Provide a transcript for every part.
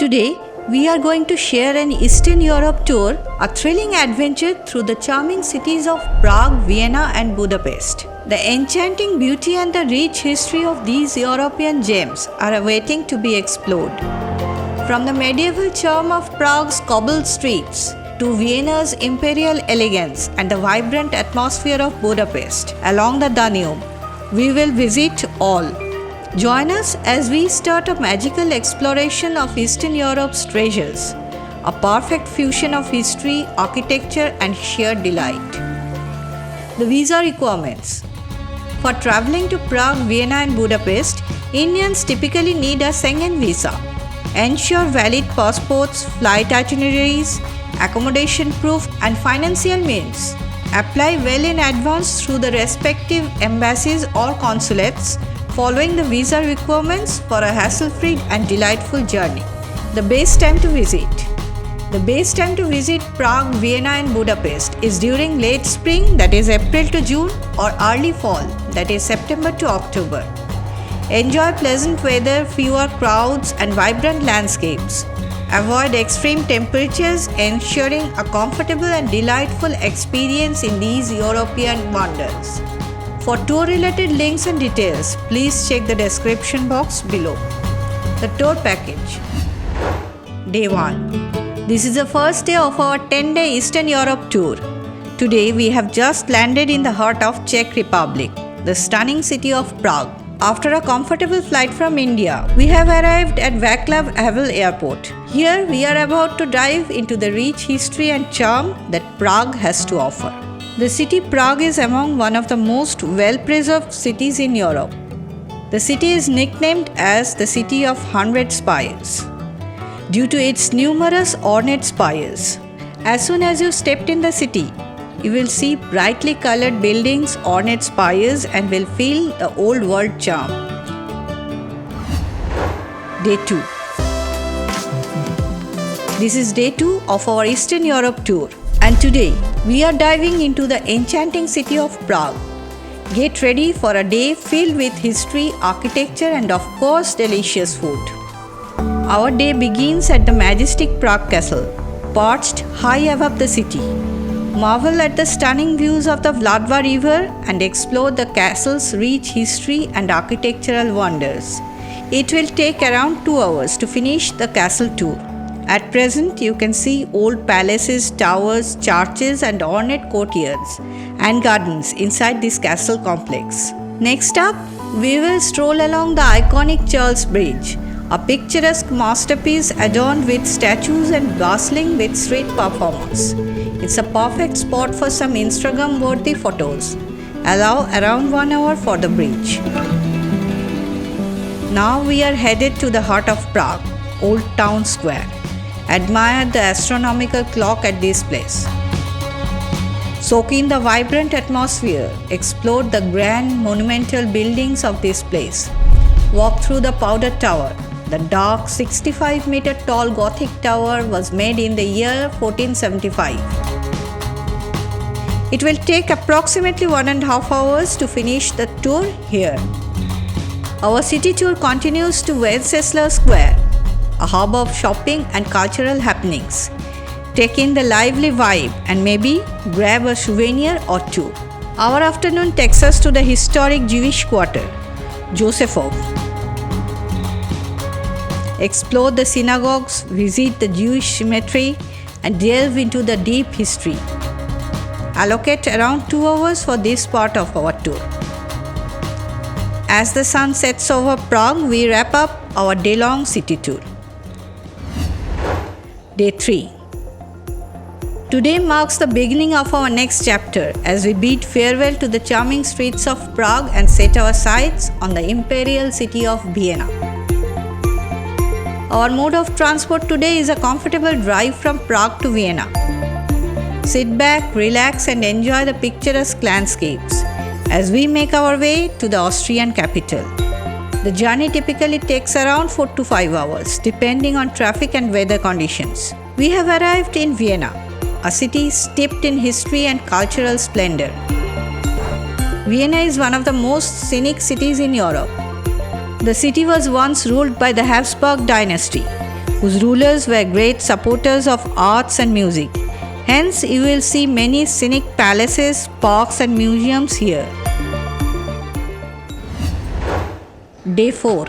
Today, we are going to share an Eastern Europe tour, a thrilling adventure through the charming cities of Prague, Vienna and Budapest. The enchanting beauty and the rich history of these European gems are awaiting to be explored. From the medieval charm of Prague's cobbled streets to Vienna's imperial elegance and the vibrant atmosphere of Budapest along the Danube, we will visit all. Join us as we start a magical exploration of Eastern Europe's treasures, a perfect fusion of history, architecture, and sheer delight. The visa requirements. For traveling to Prague, Vienna, and Budapest, Indians typically need a Schengen visa. Ensure valid passports, flight itineraries, accommodation proof, and financial means. Apply well in advance through the respective embassies or consulates, following the visa requirements for a hassle-free and delightful journey. The best time to visit. The best time to visit Prague, Vienna and Budapest is during late spring, that is April to June, or early fall, that is September to October. Enjoy pleasant weather, fewer crowds and vibrant landscapes. Avoid extreme temperatures, ensuring a comfortable and delightful experience in these European wonders. For tour-related links and details, please check the description box below. The tour package. Day 1. This is the first day of our 10-day Eastern Europe tour. Today we have just landed in the heart of Czech Republic, the stunning city of Prague. After a comfortable flight from India, we have arrived at Václav Havel Airport. Here we are about to dive into the rich history and charm that Prague has to offer. The city Prague is among one of the most well-preserved cities in Europe. The city is nicknamed as the City of 100 Spires due to its numerous ornate spires. As soon as you stepped in the city, you will see brightly colored buildings, ornate spires, and will feel the old world charm. Day 2. This is day 2 of our Eastern Europe tour. And today, we are diving into the enchanting city of Prague. Get ready for a day filled with history, architecture, and of course, delicious food. Our day begins at the majestic Prague Castle, perched high above the city. Marvel at the stunning views of the Vltava River and explore the castle's rich history and architectural wonders. It will take around 2 hours to finish the castle tour. At present, you can see old palaces, towers, churches and ornate courtyards and gardens inside this castle complex. Next up, we will stroll along the iconic Charles Bridge, a picturesque masterpiece adorned with statues and bustling with street performers. It's a perfect spot for some Instagram-worthy photos. Allow around 1 hour for the bridge. Now we are headed to the heart of Prague, Old Town Square. Admire the astronomical clock at this place. Soak in the vibrant atmosphere. Explore the grand monumental buildings of this place. Walk through the Powder Tower. The dark 65-meter tall Gothic tower was made in the year 1475. It will take approximately 1.5 hours to finish the tour here. Our city tour continues to Wenceslas Square, a hub of shopping and cultural happenings. Take in the lively vibe and maybe grab a souvenir or two. Our afternoon takes us to the historic Jewish quarter, Josephov. Explore the synagogues, visit the Jewish cemetery, and delve into the deep history. Allocate around 2 hours for this part of our tour. As the sun sets over Prague, we wrap up our day-long city tour. Day 3. Today marks the beginning of our next chapter as we bid farewell to the charming streets of Prague and set our sights on the imperial city of Vienna. Our mode of transport today is a comfortable drive from Prague to Vienna. Sit back, relax and enjoy the picturesque landscapes as we make our way to the Austrian capital. The journey typically takes around 4 to 5 hours, depending on traffic and weather conditions. We have arrived in Vienna, a city steeped in history and cultural splendor. Vienna is one of the most scenic cities in Europe. The city was once ruled by the Habsburg dynasty, whose rulers were great supporters of arts and music. Hence, you will see many scenic palaces, parks, and museums here. Day 4.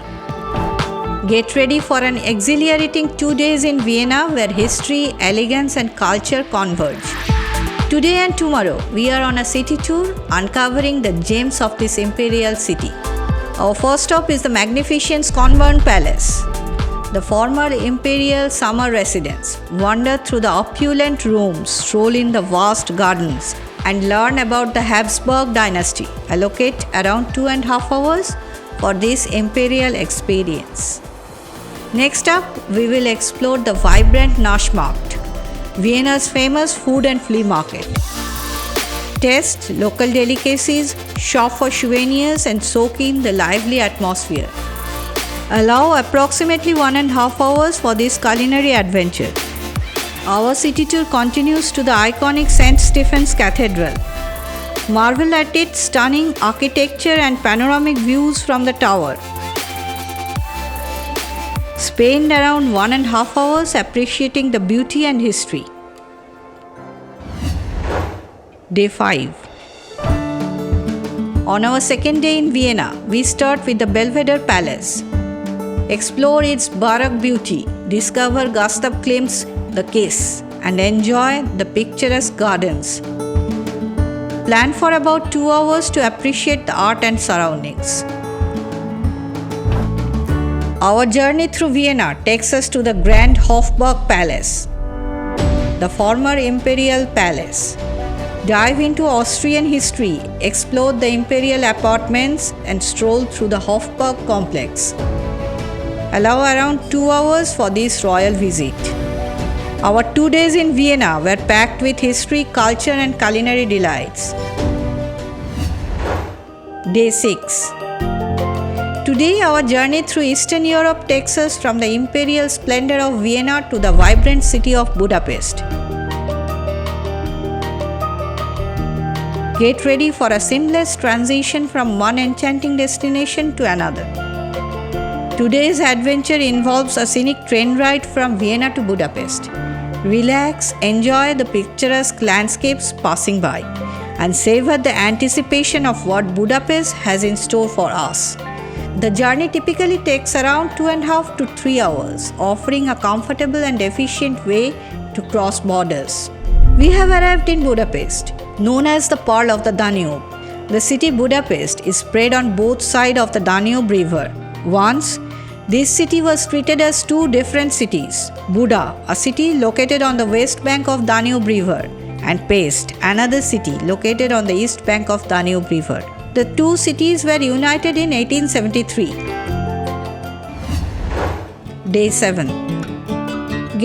Get ready for an exhilarating 2 days in Vienna where history, elegance, and culture converge. Today and tomorrow, we are on a city tour uncovering the gems of this imperial city. Our first stop is the magnificent Convent Palace, the former imperial summer residence. Wander through the opulent rooms, stroll in the vast gardens, and learn about the Habsburg dynasty. Allocate around 2.5 hours for this imperial experience. Next up, we will explore the vibrant Naschmarkt, Vienna's famous food and flea market. Taste local delicacies, shop for souvenirs, and soak in the lively atmosphere. Allow approximately 1.5 hours for this culinary adventure. Our city tour continues to the iconic St. Stephen's Cathedral. Marvel at its stunning architecture and panoramic views from the tower. Spend around 1.5 hours appreciating the beauty and history. Day 5. On our second day in Vienna, we start with the Belvedere Palace. Explore its Baroque beauty, discover Gustav Klimt's The Kiss, and enjoy the picturesque gardens. Plan for about 2 hours to appreciate the art and surroundings. Our journey through Vienna takes us to the Grand Hofburg Palace, the former imperial palace. Dive into Austrian history, explore the imperial apartments, and stroll through the Hofburg complex. Allow around 2 hours for this royal visit. Our 2 days in Vienna were packed with history, culture, and culinary delights. Day 6. Today, our journey through Eastern Europe takes us from the imperial splendor of Vienna to the vibrant city of Budapest. Get ready for a seamless transition from one enchanting destination to another. Today's adventure involves a scenic train ride from Vienna to Budapest. Relax, enjoy the picturesque landscapes passing by, and savor the anticipation of what Budapest has in store for us. The journey typically takes around 2.5 to 3 hours, offering a comfortable and efficient way to cross borders. We have arrived in Budapest, known as the Pearl of the Danube. The city Budapest is spread on both sides of the Danube River. Once, this city was treated as two different cities: Buda, a city located on the west bank of Danube River, and Pest, another city located on the east bank of Danube River. The two cities were united in 1873. Day 7.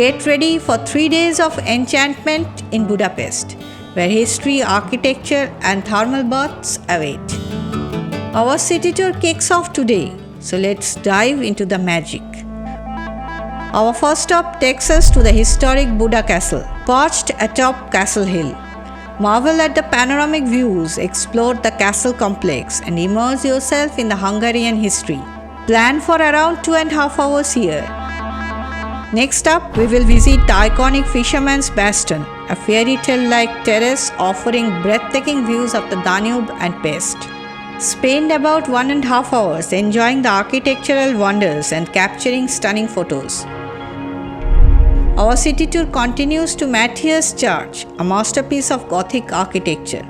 Get ready for 3 days of enchantment in Budapest, where history, architecture, and thermal baths await. Our city tour kicks off today, so let's dive into the magic. Our first stop takes us to the historic Buda Castle, perched atop Castle Hill. Marvel at the panoramic views, explore the castle complex, and immerse yourself in the Hungarian history. Plan for around 2.5 hours here. Next up, we will visit the iconic Fisherman's Bastion, a fairy tale-like terrace offering breathtaking views of the Danube and Pest. Spend about 1.5 hours enjoying the architectural wonders and capturing stunning photos. Our city tour continues to Matthias Church, a masterpiece of Gothic architecture.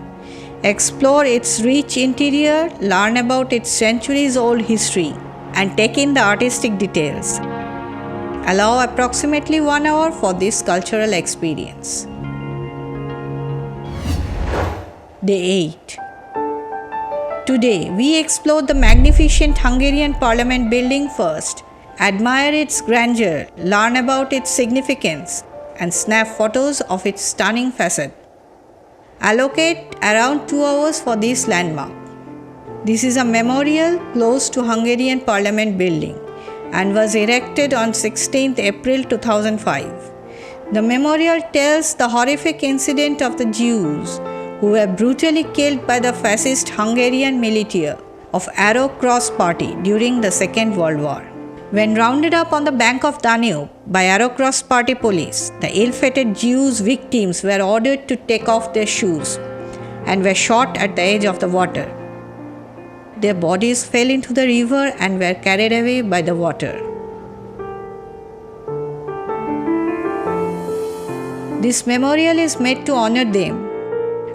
Explore its rich interior, learn about its centuries-old history, and take in the artistic details. Allow approximately 1 hour for this cultural experience. Day 8. Today, we explore the magnificent Hungarian Parliament building first. Admire its grandeur, learn about its significance, and snap photos of its stunning facade. Allocate around 2 hours for this landmark. This is a memorial close to Hungarian Parliament building and was erected on 16th April 2005. The memorial tells the horrific incident of the Jews who were brutally killed by the fascist Hungarian militia of Arrow Cross Party during the Second World War. When rounded up on the bank of Danube by Arocross party police, the ill-fated Jews victims were ordered to take off their shoes and were shot at the edge of the water. Their bodies fell into the river and were carried away by the water. This memorial is made to honor them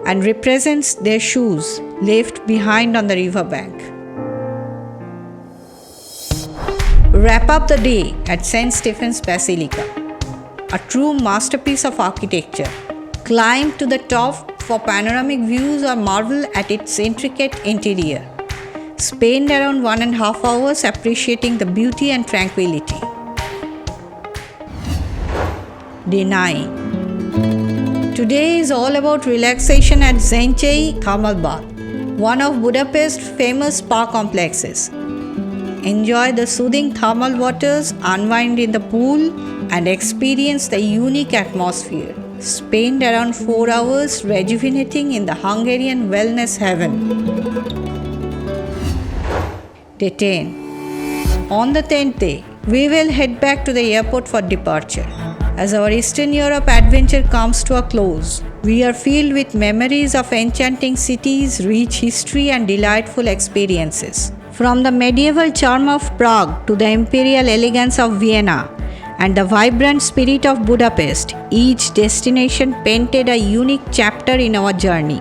and represents their shoes left behind on the riverbank. Wrap up the day at St. Stephen's Basilica, a true masterpiece of architecture. Climb to the top for panoramic views or marvel at its intricate interior. Spend around 1.5 hours appreciating the beauty and tranquility. Day 9. Today is all about relaxation at Zenchei Thermal Bath, one of Budapest's famous spa complexes. Enjoy the soothing thermal waters, unwind in the pool, and experience the unique atmosphere. Spend around 4 hours rejuvenating in the Hungarian wellness heaven. Day 10. On the 10th day, we will head back to the airport for departure. As our Eastern Europe adventure comes to a close, we are filled with memories of enchanting cities, rich history, and delightful experiences. From the medieval charm of Prague to the imperial elegance of Vienna and the vibrant spirit of Budapest, each destination painted a unique chapter in our journey.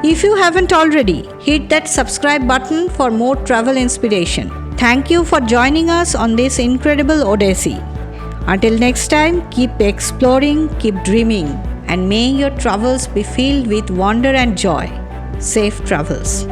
If you haven't already, hit that subscribe button for more travel inspiration. Thank you for joining us on this incredible odyssey. Until next time, keep exploring, keep dreaming, and may your travels be filled with wonder and joy. Safe travels.